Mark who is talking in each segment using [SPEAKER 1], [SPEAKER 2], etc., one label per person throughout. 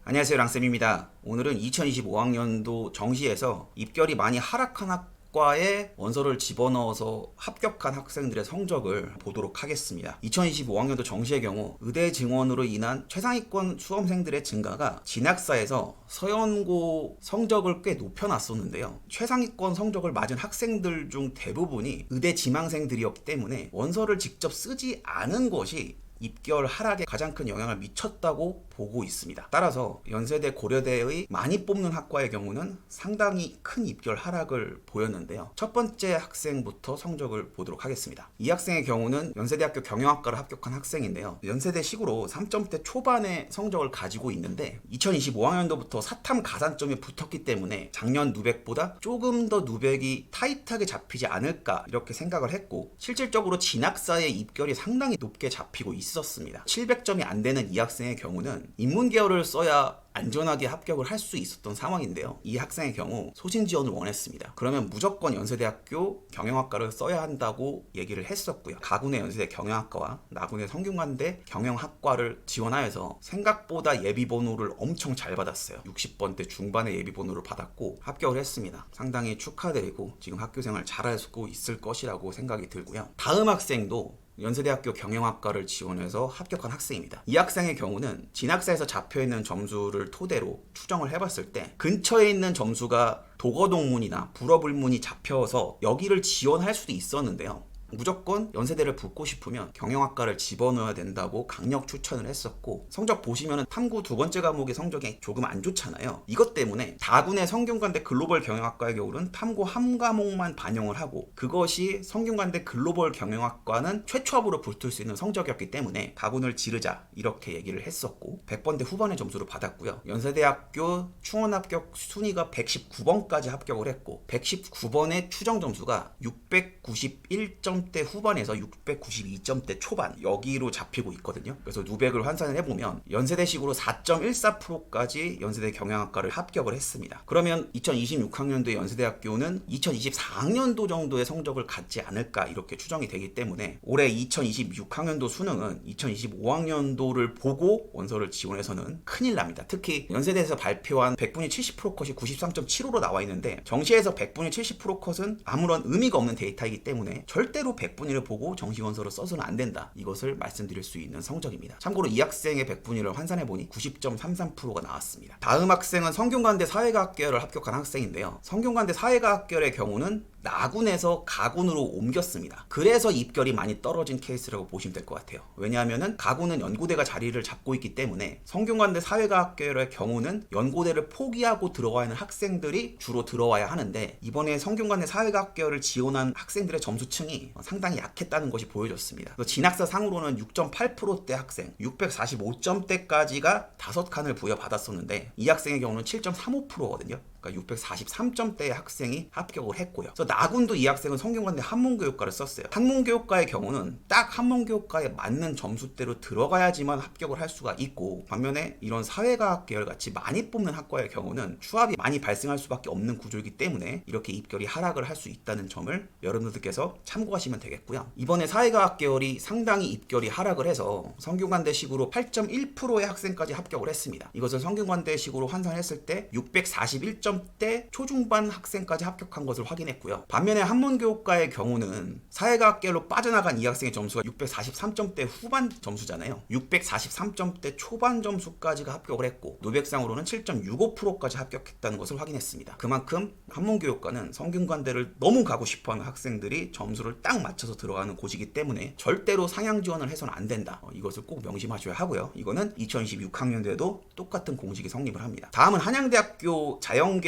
[SPEAKER 1] 안녕하세요, 랑쌤입니다. 오늘은 2025학년도 정시에서 입결이 많이 하락한 학과에 원서를 집어넣어서 합격한 학생들의 성적을 보도록 하겠습니다. 2025학년도 정시의 경우 의대 증원으로 인한 최상위권 수험생들의 증가가 진학사에서 서연고 성적을 꽤 높여놨었는데요. 최상위권 성적을 맞은 학생들 중 대부분이 의대 지망생들이었기 때문에 원서를 직접 쓰지 않은 것이 입결 하락에 가장 큰 영향을 미쳤다고 보고 있습니다. 따라서 연세대 고려대의 많이 뽑는 학과의 경우는 상당히 큰 입결 하락을 보였는데요. 첫 번째 학생부터 성적을 보도록 하겠습니다. 이 학생의 경우는 연세대학교 경영학과를 합격한 학생인데요. 연세대식으로 3점대 초반의 성적을 가지고 있는데 2025학년도부터 사탐 가산점이 붙었기 때문에 작년 누백보다 조금 더 누백이 타이트하게 잡히지 않을까 이렇게 생각을 했고, 실질적으로 진학사의 입결이 상당히 높게 잡히고 있었습니다. 700점이 안 되는 이 학생의 경우는 인문계열을 써야 안전하게 합격을 할 수 있었던 상황인데요. 이 학생의 경우 소신 지원을 원했습니다. 그러면 무조건 연세대학교 경영학과를 써야 한다고 얘기를 했었고요. 가군의 연세대 경영학과와 나군의 성균관대 경영학과를 지원하여서 생각보다 예비번호를 엄청 잘 받았어요. 60번대 중반의 예비번호를 받았고 합격을 했습니다. 상당히 축하드리고 지금 학교생활 잘하고 있을 것이라고 생각이 들고요. 다음 학생도 연세대학교 경영학과를 지원해서 합격한 학생입니다. 이 학생의 경우는 진학사에서 잡혀있는 점수를 토대로 추정을 해봤을 때 근처에 있는 점수가 도거동문이나 불어불문이 잡혀서 여기를 지원할 수도 있었는데요. 무조건 연세대를 붙고 싶으면 경영학과를 집어넣어야 된다고 강력 추천을 했었고, 성적 보시면 탐구 두 번째 과목의 성적이 조금 안 좋잖아요. 이것 때문에 다군의 성균관대 글로벌 경영학과의 경우는 탐구 한 과목만 반영을 하고, 그것이 성균관대 글로벌 경영학과는 최초합으로 붙을 수 있는 성적이었기 때문에 다군을 지르자 이렇게 얘기를 했었고 100번대 후반의 점수를 받았고요. 연세대학교 충원 합격 순위가 119번까지 합격을 했고 119번의 추정 점수가 691점 대 후반에서 692점대 초반 여기로 잡히고 있거든요. 그래서 누백을 환산을 해보면 연세대식으로 4.14%까지 연세대 경영학과를 합격을 했습니다. 그러면 2026학년도의 연세대학교는 2024학년도 정도의 성적을 갖지 않을까 이렇게 추정이 되기 때문에 올해 2026학년도 수능은 2025학년도를 보고 원서를 지원해서는 큰일 납니다. 특히 연세대에서 발표한 100분위 70% 컷이 93.75로 나와 있는데 정시에서 100분위 70% 컷은 아무런 의미가 없는 데이터이기 때문에 절대로 100분위를 보고 정시원서를 써서는 안 된다. 이것을 말씀드릴 수 있는 성적입니다. 참고로 이 학생의 100분위를 환산해보니 90.33%가 나왔습니다. 다음 학생은 성균관대 사회과학계열을 합격한 학생인데요. 성균관대 사회과학계열의 경우는 나군에서 가군으로 옮겼습니다. 그래서 입결이 많이 떨어진 케이스라고 보시면 될 것 같아요. 왜냐하면 가군은 연고대가 자리를 잡고 있기 때문에 성균관대 사회과학계열의 경우는 연고대를 포기하고 들어와야 하는 학생들이 주로 들어와야 하는데, 이번에 성균관대 사회과학계열을 지원한 학생들의 점수층이 상당히 약했다는 것이 보여졌습니다. 진학사 상으로는 6.8%대 학생 645점대까지가 5칸을 부여받았었는데 이 학생의 경우는 7.35%거든요. 643점대의 학생이 합격을 했고요. 그래서 나군도 이 학생은 성균관대 한문교육과를 썼어요. 한문교육과의 경우는 딱 한문교육과에 맞는 점수대로 들어가야지만 합격을 할 수가 있고, 반면에 이런 사회과학 계열 같이 많이 뽑는 학과의 경우는 추합이 많이 발생할 수밖에 없는 구조이기 때문에 이렇게 입결이 하락을 할 수 있다는 점을 여러분들께서 참고하시면 되겠고요. 이번에 사회과학 계열이 상당히 입결이 하락을 해서 성균관대식으로 8.1%의 학생까지 합격을 했습니다. 이것을 성균관대식으로 환산했을 때 641점 대 초중반 학생까지 합격한 것을 확인했고요. 반면에 한문교육과의 경우는 사회과학계열로 빠져나간 이 학생의 점수가 643점대 후반 점수잖아요. 643점대 초반 점수까지가 합격을 했고 노백상으로는 7.65%까지 합격했다는 것을 확인했습니다. 그만큼 한문교육과는 성균관대를 너무 가고 싶어하는 학생들이 점수를 딱 맞춰서 들어가는 곳이기 때문에 절대로 상향 지원을 해서는 안 된다. 이것을 꼭 명심하셔야 하고요. 이거는 2026학년도에도 똑같은 공식이 성립을 합니다. 다음은 한양대학교 자연계열에서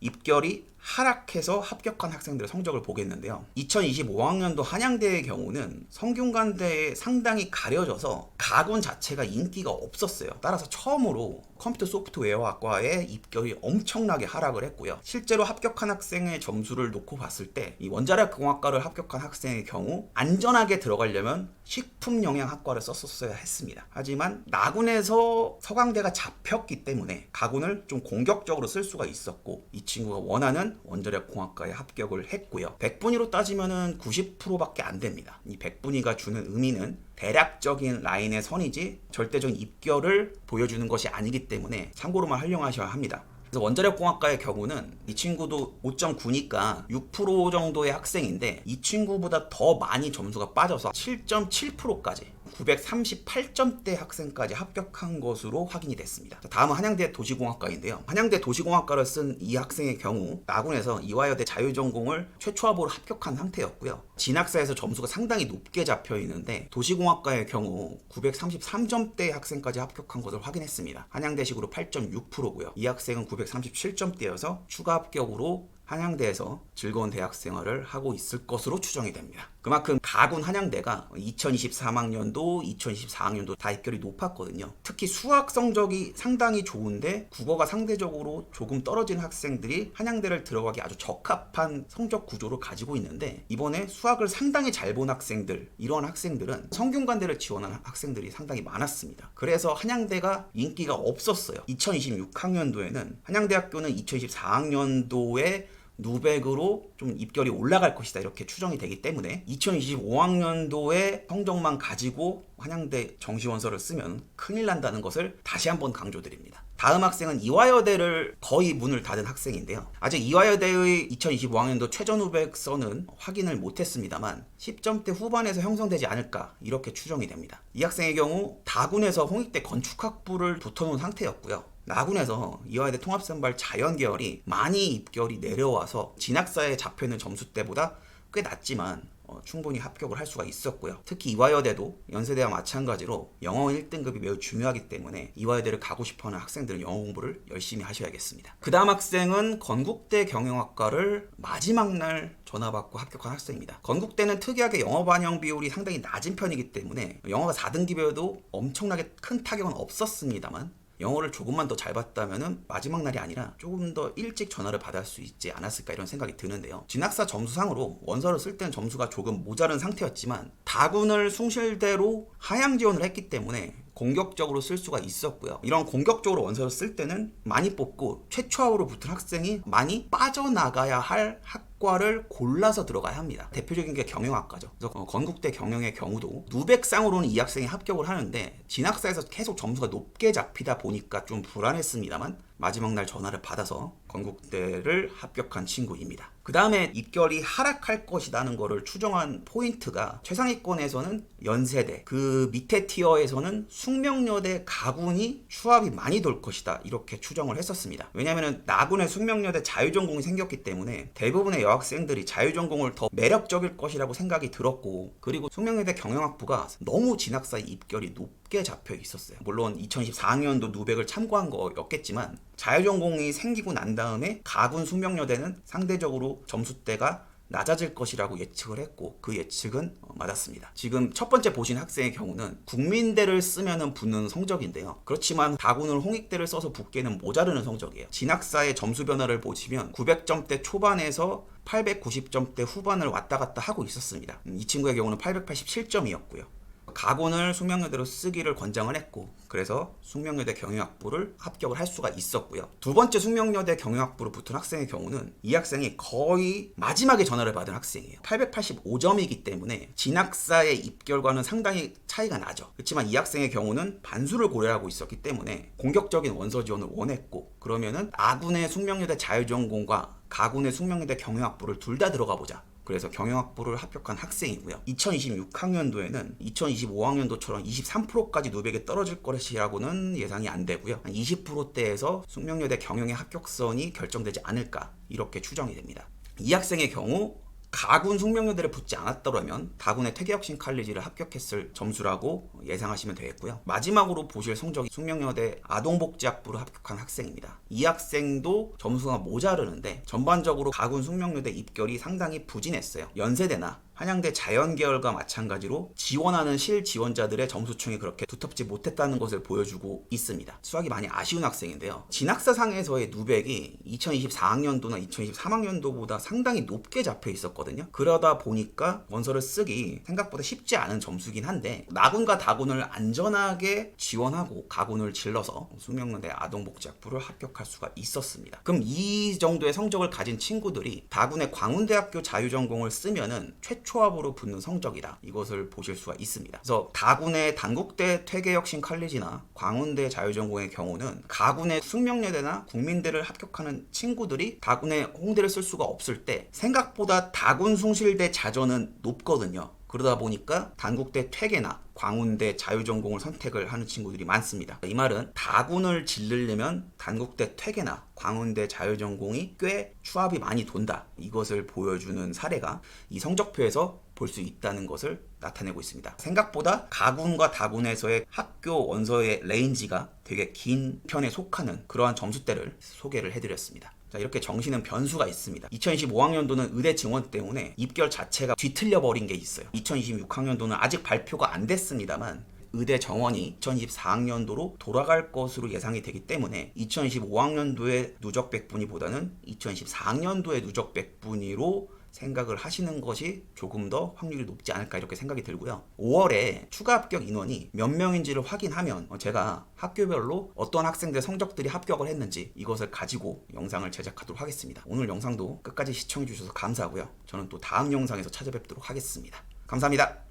[SPEAKER 1] 입결이 하락해서 합격한 학생들의 성적을 보겠는데요. 2025학년도 한양대의 경우는 성균관대에 상당히 가려져서 가군 자체가 인기가 없었어요. 따라서 처음으로 컴퓨터 소프트웨어학과의 입결이 엄청나게 하락을 했고요. 실제로 합격한 학생의 점수를 놓고 봤을 때 이 원자력 공학과를 합격한 학생의 경우 안전하게 들어가려면 식품영양학과를 썼었어야 했습니다. 하지만 나군에서 서강대가 잡혔기 때문에 가군을 좀 공격적으로 쓸 수가 있었고 이 친구가 원하는 원자력 공학과에 합격을 했고요. 100분위로 따지면은 90%밖에 안 됩니다. 이 100분위가 주는 의미는 대략적인 라인의 선이지 절대적인 입결을 보여주는 것이 아니기 때문에 참고로만 활용하셔야 합니다. 그래서 원자력공학과의 경우는 이 친구도 5.9니까 6% 정도의 학생인데 이 친구보다 더 많이 점수가 빠져서 7.7%까지 938점대 학생까지 합격한 것으로 확인이 됐습니다. 다음은 한양대 도시공학과인데요. 한양대 도시공학과를 쓴 이 학생의 경우 나군에서 이화여대 자유전공을 최초합으로 합격한 상태였고요. 진학사에서 점수가 상당히 높게 잡혀 있는데 도시공학과의 경우 933점대 학생까지 합격한 것을 확인했습니다. 한양대식으로 8.6%고요. 이 학생은 937점대여서 추가 합격으로 한양대에서 즐거운 대학 생활을 하고 있을 것으로 추정이 됩니다. 그만큼 가군 한양대가 2023학년도, 2024학년도 다 입결이 높았거든요. 특히 수학 성적이 상당히 좋은데 국어가 상대적으로 조금 떨어진 학생들이 한양대를 들어가기 아주 적합한 성적 구조를 가지고 있는데 이번에 수학을 상당히 잘 본 학생들, 이런 학생들은 성균관대를 지원한 학생들이 상당히 많았습니다. 그래서 한양대가 인기가 없었어요. 2026학년도에는 한양대학교는 2024학년도에 누백으로 좀 입결이 올라갈 것이다 이렇게 추정이 되기 때문에 2025학년도에 성적만 가지고 한양대 정시원서를 쓰면 큰일 난다는 것을 다시 한번 강조드립니다. 다음 학생은 이화여대를 거의 문을 닫은 학생인데요. 아직 이화여대의 2025학년도 최저 누백서는 확인을 못했습니다만 10점대 후반에서 형성되지 않을까 이렇게 추정이 됩니다. 이 학생의 경우 다군에서 홍익대 건축학부를 붙어놓은 상태였고요. 나군에서 이화여대 통합선발 자연계열이 많이 입결이 내려와서 진학사에 잡혀있는 점수 때보다 꽤 낮지만 충분히 합격을 할 수가 있었고요. 특히 이화여대도 연세대와 마찬가지로 영어 1등급이 매우 중요하기 때문에 이화여대를 가고 싶어하는 학생들은 영어 공부를 열심히 하셔야겠습니다. 그 다음 학생은 건국대 경영학과를 마지막 날 전화받고 합격한 학생입니다. 건국대는 특이하게 영어 반영 비율이 상당히 낮은 편이기 때문에 영어가 4등급이어도 엄청나게 큰 타격은 없었습니다만 영어를 조금만 더 잘 봤다면 마지막 날이 아니라 조금 더 일찍 전화를 받을 수 있지 않았을까 이런 생각이 드는데요. 진학사 점수상으로 원서를 쓸 때는 점수가 조금 모자른 상태였지만 다군을 숭실대로 하향 지원을 했기 때문에 공격적으로 쓸 수가 있었고요. 이런 공격적으로 원서를 쓸 때는 많이 뽑고 최초합으로 붙은 학생이 많이 빠져나가야 할 학과를 골라서 들어가야 합니다. 대표적인 게 경영학과죠. 그래서 건국대 경영의 경우도 누백상으로는 이 학생이 합격을 하는데 진학사에서 계속 점수가 높게 잡히다 보니까 좀 불안했습니다만 마지막 날 전화를 받아서 건국대를 합격한 친구입니다. 그 다음에 입결이 하락할 것이라는 것을 추정한 포인트가 최상위권에서는 연세대, 그 밑에 티어에서는 숙명여대, 가군이 추합이 많이 돌 것이다 이렇게 추정을 했었습니다. 왜냐하면 나군에 숙명여대 자유전공이 생겼기 때문에 대부분의 여학생들이 자유전공을 더 매력적일 것이라고 생각이 들었고, 그리고 숙명여대 경영학부가 너무 진학사 입결이 높게 잡혀 있었어요. 물론 2024학년도 누백을 참고한 거였겠지만 자유전공이 생기고 난 다음에 가군 숙명여대는 상대적으로 점수대가 낮아질 것이라고 예측을 했고 그 예측은 맞았습니다. 지금 첫 번째 보신 학생의 경우는 국민대를 쓰면 붙는 성적인데요. 그렇지만 다군을 홍익대를 써서 붙기에는 모자르는 성적이에요. 진학사의 점수 변화를 보시면 900점대 초반에서 890점대 후반을 왔다 갔다 하고 있었습니다. 이 친구의 경우는 887점이었고요. 가군을 숙명여대로 쓰기를 권장을 했고 그래서 숙명여대 경영학부를 합격을 할 수가 있었고요. 두 번째 숙명여대 경영학부로 붙은 학생의 경우는 이 학생이 거의 마지막에 전화를 받은 학생이에요. 885점이기 때문에 진학사의 입결과는 상당히 차이가 나죠. 그렇지만 이 학생의 경우는 반수를 고려하고 있었기 때문에 공격적인 원서 지원을 원했고 그러면은 아군의 숙명여대 자유전공과 가군의 숙명여대 경영학부를 둘 다 들어가 보자. 그래서 경영학부를 합격한 학생이고요. 2026학년도에는 2025학년도처럼 23%까지 누백에 떨어질 것이라고는 예상이 안 되고요. 한 20%대에서 숙명여대 경영의 합격선이 결정되지 않을까 이렇게 추정이 됩니다. 이 학생의 경우 가군 숙명여대를 붙지 않았더라면 다군의 퇴계혁신 칼리지를 합격했을 점수라고 예상하시면 되겠고요. 마지막으로 보실 성적이 숙명여대 아동복지학부를 합격한 학생입니다. 이 학생도 점수가 모자르는데 전반적으로 가군 숙명여대 입결이 상당히 부진했어요. 연세대나 한양대 자연계열과 마찬가지로 지원하는 실지원자들의 점수층이 그렇게 두텁지 못했다는 것을 보여주고 있습니다. 수학이 많이 아쉬운 학생인데요. 진학사상에서의 누백이 2024학년도나 2023학년도보다 상당히 높게 잡혀 있었거든요. 그러다 보니까 원서를 쓰기 생각보다 쉽지 않은 점수긴 한데 나군과 다군을 안전하게 지원하고 가군을 질러서 숙명여대 아동복지학부를 합격할 수가 있었습니다. 그럼 이 정도의 성적을 가진 친구들이 다군의 광운대학교 자유전공을 쓰면은 최초 초합으로 붙는 성적이다. 이것을 보실 수가 있습니다. 그래서 다군의 단국대 퇴계혁신칼리지나 광운대 자유전공의 경우는 가군의 숙명여대나 국민대를 합격하는 친구들이 다군의 홍대를 쓸 수가 없을 때 생각보다 다군 숭실대 자전은 높거든요. 그러다 보니까 단국대 퇴계나 광운대 자유전공을 선택을 하는 친구들이 많습니다. 이 말은 다군을 질르려면 단국대 퇴계나 광운대 자유전공이 꽤 추합이 많이 돈다. 이것을 보여주는 사례가 이 성적표에서 볼 수 있다는 것을 나타내고 있습니다. 생각보다 가군과 다군에서의 학교 원서의 레인지가 되게 긴 편에 속하는 그러한 점수대를 소개를 해드렸습니다. 자, 이렇게 정시는 변수가 있습니다. 2025학년도는 의대 증원 때문에 입결 자체가 뒤틀려 버린 게 있어요. 2026학년도는 아직 발표가 안 됐습니다만 의대 정원이 2024학년도로 돌아갈 것으로 예상이 되기 때문에 2025학년도의 누적 백분위보다는 2024학년도의 누적 백분위로 생각을 하시는 것이 조금 더 확률이 높지 않을까 이렇게 생각이 들고요. 5월에 추가 합격 인원이 몇 명인지를 확인하면 제가 학교별로 어떤 학생들 성적들이 합격을 했는지 이것을 가지고 영상을 제작하도록 하겠습니다. 오늘 영상도 끝까지 시청해 주셔서 감사하고요. 저는 또 다음 영상에서 찾아뵙도록 하겠습니다. 감사합니다.